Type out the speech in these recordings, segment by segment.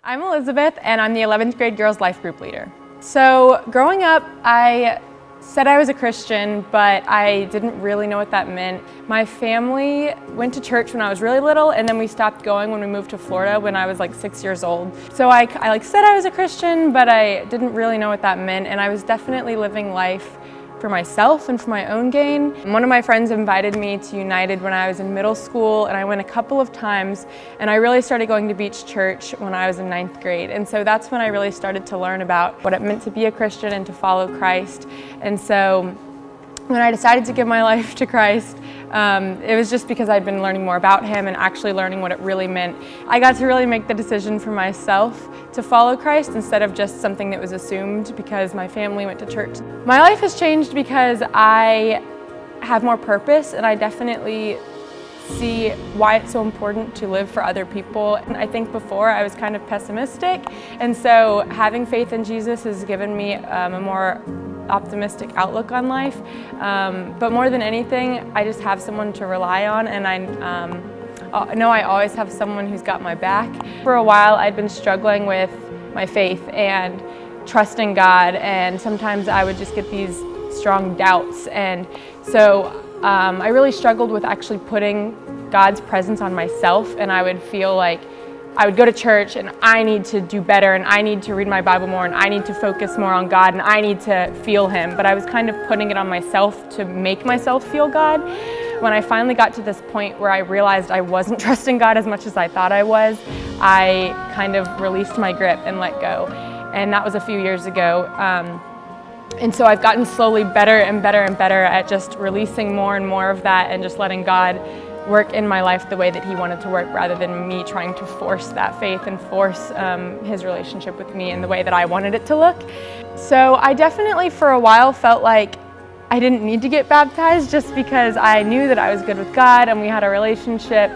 I'm Elizabeth, and I'm the 11th grade girls life group leader. So growing up, I said I was a Christian, but I didn't really know what that meant. My family went to church when I was really little, and then we stopped going when we moved to Florida when I was like 6 years old. So I said I was a Christian, but I didn't really know what that meant, and I was definitely living life for myself and for my own gain. One of my friends invited me to United when I was in middle school, and I went a couple of times, and I really started going to Beach Church when I was in 9th grade. And so that's when I really started to learn about what it meant to be a Christian and to follow Christ. And so when I decided to give my life to Christ, it was just because I'd been learning more about Him and actually learning what it really meant. I got to really make the decision for myself to follow Christ instead of just something that was assumed because my family went to church. My life has changed because I have more purpose, and I definitely see why it's so important to live for other people. And I think before I was kind of pessimistic, and so having faith in Jesus has given me a more optimistic outlook on life. But more than anything, I just have someone to rely on, and I know I always have someone who's got my back. For a while, I'd been struggling with my faith and trusting God, and sometimes I would just get these strong doubts. And so I really struggled with actually putting God's presence on myself, and I would feel like I would go to church and I need to do better, and I need to read my Bible more, and I need to focus more on God, and I need to feel Him. But I was kind of putting it on myself to make myself feel God. When I finally got to this point where I realized I wasn't trusting God as much as I thought I was, I kind of released my grip and let go. And that was a few years ago. And so I've gotten slowly better and better and better at just releasing more and more of that and just letting God work in my life the way that He wanted to work, rather than me trying to force that faith and force His relationship with me in the way that I wanted it to look. So I definitely for a while felt like I didn't need to get baptized, just because I knew that I was good with God and we had a relationship.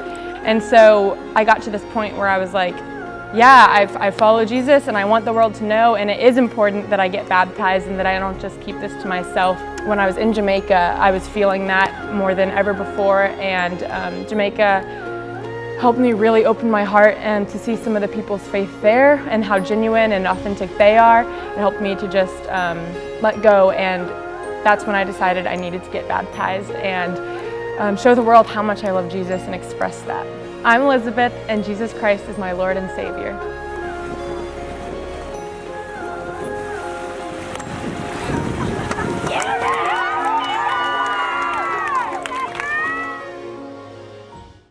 And so I got to this point where I was like, yeah, I follow Jesus and I want the world to know, and it is important that I get baptized and that I don't just keep this to myself. When I was in Jamaica, I was feeling that more than ever before, and Jamaica helped me really open my heart and to see some of the people's faith there and how genuine and authentic they are. It helped me to just let go, and that's when I decided I needed to get baptized and show the world how much I love Jesus and express that. I'm Elizabeth, and Jesus Christ is my Lord and Savior.